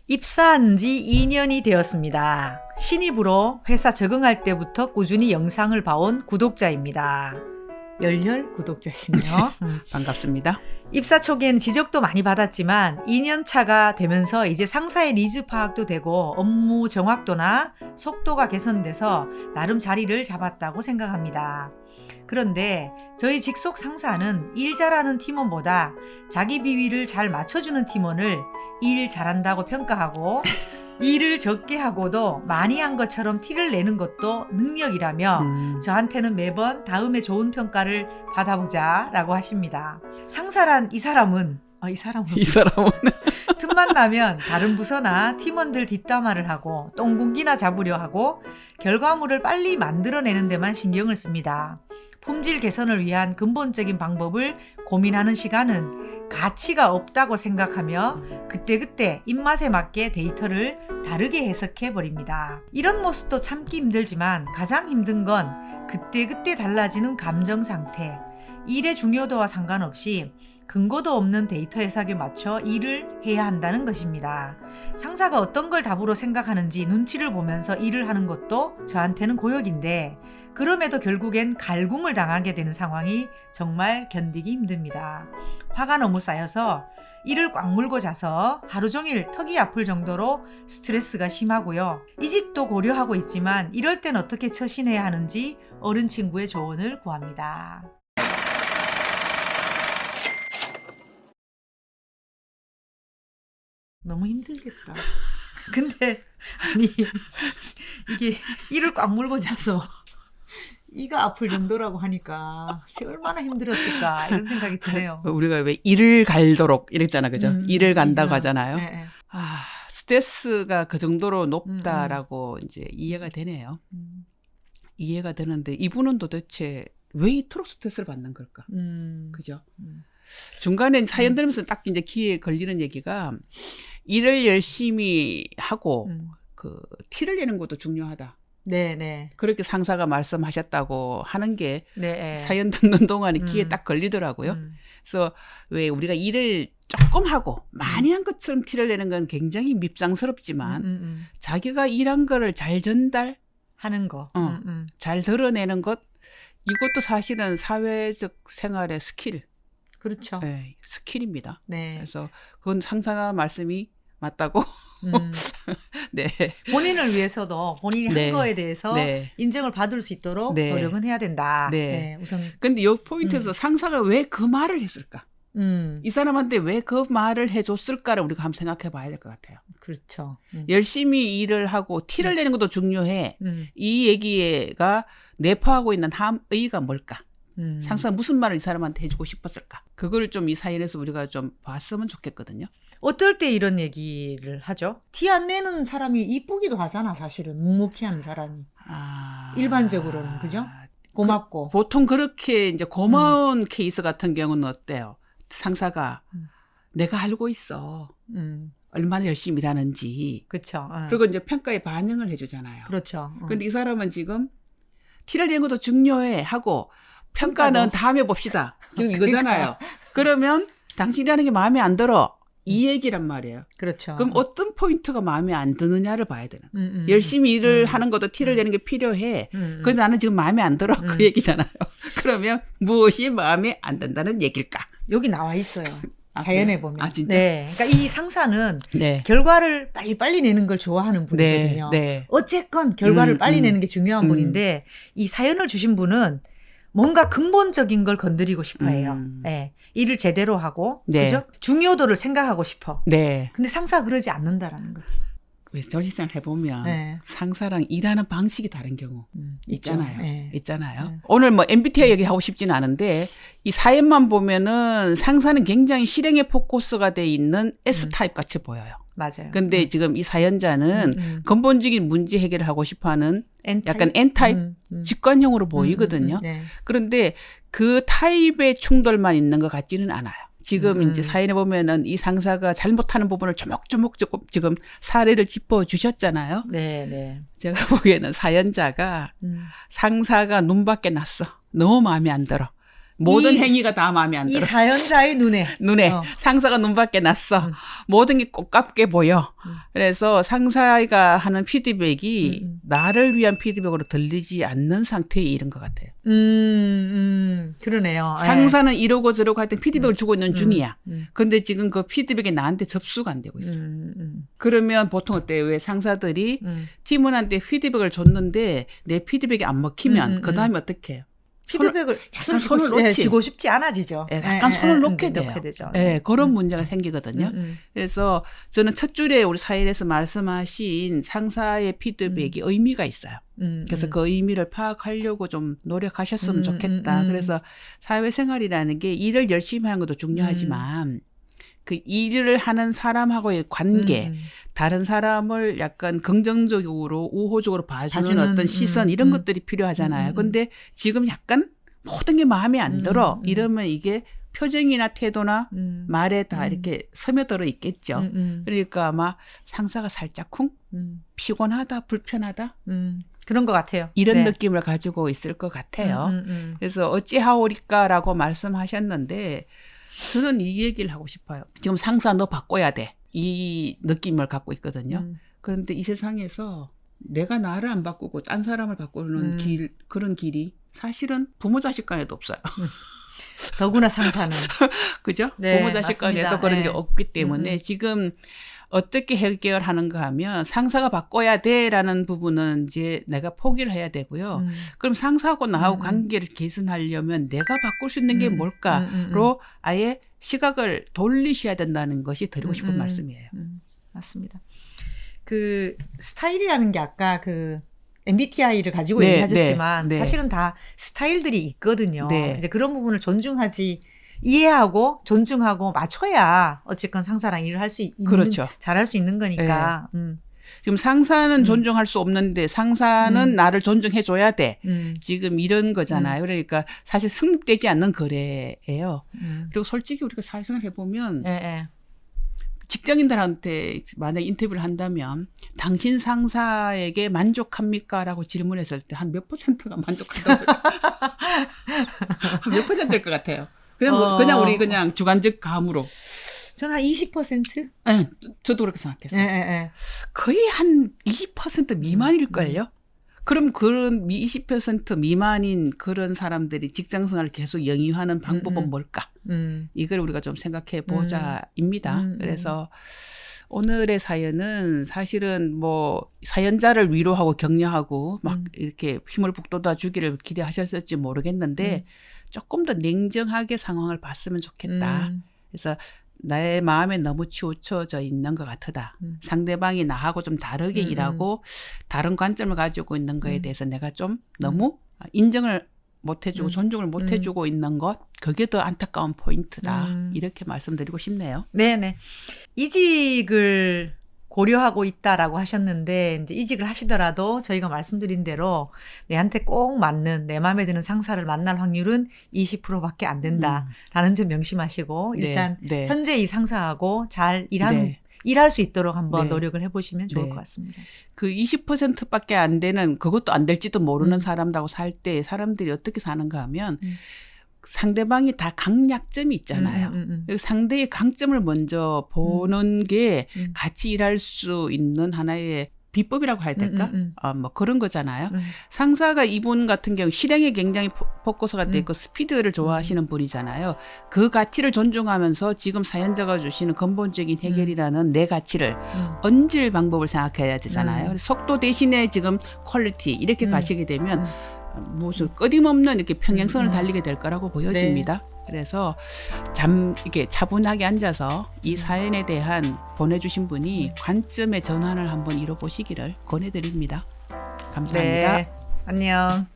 입사한 지 2년이 되었습니다. 신입으로 회사 적응할 때부터 꾸준히 영상을 봐온 구독자입니다. 열혈 구독자시네요. 반갑습니다. 입사 초기엔 지적도 많이 받았지만 2년 차가 되면서 이제 상사의 니즈 파악도 되고 업무 정확도나 속도가 개선돼서 나름 자리를 잡았다고 생각합니다. 그런데 저희 직속 상사는 일 잘하는 팀원보다 자기 비위를 잘 맞춰주는 팀원을 일 잘한다고 평가하고 일을 적게 하고도 많이 한 것처럼 티를 내는 것도 능력이라며 저한테는 매번 다음에 좋은 평가를 받아보자 라고 하십니다. 상사란 이 사람은 틈만 나면 다른 부서나 팀원들 뒷담화를 하고 똥군기나 잡으려 하고 결과물을 빨리 만들어내는 데만 신경을 씁니다. 품질 개선을 위한 근본적인 방법을 고민하는 시간은 가치가 없다고 생각하며 그때그때 입맛에 맞게 데이터를 다르게 해석해버립니다. 이런 모습도 참기 힘들지만 가장 힘든 건 그때그때 달라지는 감정 상태, 일의 중요도와 상관없이 근거도 없는 데이터 해석에 맞춰 일을 해야 한다는 것입니다. 상사가 어떤 걸 답으로 생각하는지 눈치를 보면서 일을 하는 것도 저한테는 고역인데 그럼에도 결국엔 갈굼을 당하게 되는 상황이 정말 견디기 힘듭니다. 화가 너무 쌓여서 이를 꽉 물고 자서 하루 종일 턱이 아플 정도로 스트레스가 심하고요. 이직도 고려하고 있지만 이럴 땐 어떻게 처신해야 하는지 어른 친구의 조언을 구합니다. 너무 힘들겠다. 근데 아니 이게 이를 꽉 물고 자서 이가 아플 정도라고 하니까 얼마나 힘들었을까 이런 생각이 드네요. 우리가 왜 일을 갈도록 이랬잖아, 그죠? 일을 간다고 하잖아요. 네. 스트레스가 그 정도로 높다라고 이제 이해가 되네요. 이해가 되는데 이분은 도대체 왜 이토록 스트레스를 받는 걸까? 그죠? 중간에 사연 들으면서 딱 이제 귀에 걸리는 얘기가 일을 열심히 하고 그 티를 내는 것도 중요하다. 네. 그렇게 상사가 말씀하셨다고 하는 게 네. 사연 듣는 동안에 귀에 딱 걸리더라고요. 그래서 왜 우리가 일을 조금 하고 많이 한 것처럼 티를 내는 건 굉장히 밉상스럽지만 자기가 일한 거를 잘 전달하는 거, 잘 드러내는 것 이것도 사실은 사회적 생활의 스킬. 그렇죠. 네, 스킬입니다. 네. 그래서 그건 상사 말씀이 맞다고. 네. 본인을 위해서도 본인이 네. 한 거에 대해서 네. 인정을 받을 수 있도록 네. 노력은 해야 된다. 네. 우선. 근데 이 포인트에서 상사가 왜 그 말을 했을까? 이 사람한테 왜 그 말을 해줬을까를 우리가 한번 생각해 봐야 될 것 같아요. 그렇죠. 열심히 일을 하고 티를 내는 것도 중요해. 이 얘기가 내포하고 있는 함의가 뭘까? 상사가 무슨 말을 이 사람한테 해주고 싶었을까? 그걸 좀 이 사연에서 우리가 좀 봤으면 좋겠거든요. 어떨 때 이런 얘기를 하죠? 티 안 내는 사람이 이쁘기도 하잖아, 사실은. 묵묵히한 사람이. 일반적으로는, 그죠? 고맙고. 보통 그렇게 이제 고마운 케이스 같은 경우는 어때요? 상사가 내가 알고 있어. 얼마나 열심히 일하는지. 그렇죠. 그리고 이제 평가에 반영을 해주잖아요. 그렇죠. 근데 이 사람은 지금 티를 내는 것도 중요해 하고 평가는 다음에 봅시다. 지금 이거잖아요. 그러면 당신이라는 게 마음에 안 들어. 이 얘기란 말이에요. 그렇죠. 그럼 어떤 포인트가 마음에 안 드느냐를 봐야 되는. 열심히 일을 하는 것도 티를 내는 게 필요해. 그런데 나는 지금 마음에 안 들어. 그 얘기잖아요. 그러면 무엇이 마음에 안 든다는 얘기일까? 여기 나와 있어요. 사연에 보면. 진짜? 네. 그러니까 이 상사는 네. 결과를 빨리 내는 걸 좋아하는 분이거든요. 네. 어쨌건 결과를 빨리 내는 게 중요한 분인데 이 사연을 주신 분은 뭔가 근본적인 걸 건드리고 싶어 해요. 네. 일을 제대로 하고, 네. 그죠? 중요도를 생각하고 싶어. 네. 근데 상사가 그러지 않는다라는 거지. 왜 조직생활 해보면 네. 상사랑 일하는 방식이 다른 경우 있잖아요. 네. 있잖아요. 네. 오늘 뭐 MBTI 얘기하고 싶지는 않은데 이 사연만 보면은 상사는 굉장히 실행에 포커스가 돼 있는 S타입 같이 보여요. 맞아요. 근데 지금 이 사연자는 근본적인 문제 해결을 하고 싶어하는 N타입? 약간 N타입 직관형으로 보이거든요. 네. 그런데 그 타입의 충돌만 있는 것 같지는 않아요. 지금 이제 사연에 보면은 이 상사가 잘못하는 부분을 조목조목 지금 사례를 짚어 주셨잖아요. 네. 제가 보기에는 사연자가 상사가 눈밖에 났어. 너무 마음에 안 들어. 모든 행위가 다 마음에 안 이 들어. 사연자의 눈에 상사가 눈밖에 났어. 모든 게 꽃같게 보여. 그래서 상사가 하는 피드백이 나를 위한 피드백으로 들리지 않는 상태에 이른 것 같아요. 그러네요. 상사는 이러고 저러고 하여튼 피드백을 주고 있는 중이야. 근데 지금 그 피드백이 나한테 접수가 안 되고 있어. 그러면 보통 어때요? 왜 상사들이 팀원한테 피드백을 줬는데 내 피드백이 안 먹히면 그 다음에 어떻게 해요? 피드백을 약간 손을 놓지. 쥐고 싶지 않아지죠. 약간 손을 놓게 돼요. 되죠. 그런 문제가 생기거든요. 그래서 저는 첫 줄에 우리 사연에서 말씀하신 상사의 피드백이 의미가 있어요. 그래서 그 의미를 파악하려고 좀 노력하셨으면 좋겠다. 그래서 사회생활이라는 게 일을 열심히 하는 것도 중요하지만 그 일을 하는 사람하고의 관계, 다른 사람을 약간 긍정적으로 우호적으로 봐주는 어떤 시선 이런 것들이 필요하잖아요. 근데 지금 약간 모든 게 마음에 안 들어 이러면 이게 표정이나 태도나 말에 다 이렇게 스며들어 있겠죠. 그러니까 아마 상사가 살짝쿵 피곤하다, 불편하다 그런 것 같아요. 이런 느낌을 가지고 있을 것 같아요. 그래서 어찌하오리까라고 말씀하셨는데 저는 이 얘기를 하고 싶어요. 지금 상사 너 바꿔야 돼. 이 느낌을 갖고 있거든요. 그런데 이 세상에서 내가 나를 안 바꾸고 딴 사람을 바꾸는 그런 길이 사실은 부모 자식 간에도 없어요. 더구나 상사는. 그죠? 네, 부모 자식 간에도 그런 게 없기 때문에 지금 어떻게 해결하는가 하면 상사가 바꿔야 돼라는 부분은 이제 내가 포기를 해야 되고요. 그럼 상사하고 나하고 관계를 개선하려면 내가 바꿀 수 있는 게 뭘까로 아예 시각을 돌리셔야 된다는 것이 드리고 싶은 말씀이에요. 맞습니다. 그 스타일이라는 게 아까 그 MBTI를 가지고 얘기하셨지만 사실은 다 스타일들이 있거든요. 이제 그런 부분을 존중하지 이해하고 존중하고 맞춰야 어쨌건 상사랑 일을 할 수 있는 그렇죠. 잘할 수 있는 거니까. 지금 상사는 존중할 수 없는데 상사는 나를 존중해 줘야 돼. 지금 이런 거잖아요. 그러니까 사실 성립되지 않는 거래예요. 그리고 솔직히 우리가 사회생활 해보면 직장인들한테 만약 인터뷰를 한다면 당신 상사에게 만족합니까? 라고 질문했을 때 한 몇 %가 만족한다고 몇 %일 것 같아요. 그냥 우리 그냥 주관적 감으로. 저는 한 20%? 네, 저도 그렇게 생각했어요. 거의 한 20% 미만일걸요? 그럼 그런 20% 미만인 그런 사람들이 직장생활을 계속 영위하는 방법은 뭘까? 이걸 우리가 좀 생각해 보자입니다. 그래서 오늘의 사연은 사실은 뭐 사연자를 위로하고 격려하고 막 이렇게 힘을 북돋아 주기를 기대하셨을지 모르겠는데 조금 더 냉정하게 상황을 봤으면 좋겠다. 그래서 나의 마음에 너무 치우쳐져 있는 것 같다. 상대방이 나하고 좀 다르게 일하고 다른 관점을 가지고 있는 거에 대해서 내가 좀 너무 인정을 못 해주고 존중을 못 해주고 있는 것 그게 더 안타까운 포인트다. 이렇게 말씀드리고 싶네요. 네네. 이직을 고려하고 있다라고 하셨는데 이제 이직을 하시더라도 저희가 말씀드린 대로 내한테 꼭 맞는 내 마음에 드는 상사를 만날 확률은 20%밖에 안 된다라는 점 명심하시고 일단 현재 이 상사하고 잘 일할 수 있도록 한번 노력을 해보시면 좋을 것 같습니다. 그 20%밖에 안 되는 그것도 안 될지도 모르는 사람하고 살 때 사람들이 어떻게 사는가 하면 상대방이 다 강약점이 있잖아요. 상대의 강점을 먼저 보는 게 같이 일할 수 있는 하나의 비법이라고 해야 될까? 뭐 그런 거잖아요. 상사가 이분 같은 경우 실행에 굉장히 포커스가 돼 있고 스피드를 좋아하시는 분이잖아요. 그 가치를 존중하면서 지금 사연자가 주시는 근본적인 해결이라는 내 가치를 얹을 방법을 생각해야 되잖아요. 속도 대신에 지금 퀄리티 이렇게 가시게 되면 무슨 끊임없는 이렇게 평행선을 달리게 될 거라고 보여집니다. 그래서 이렇게 차분하게 앉아서 이 사연에 대한 보내주신 분이 관점의 전환을 한번 이뤄보시기를 권해드립니다. 감사합니다. 네, 안녕.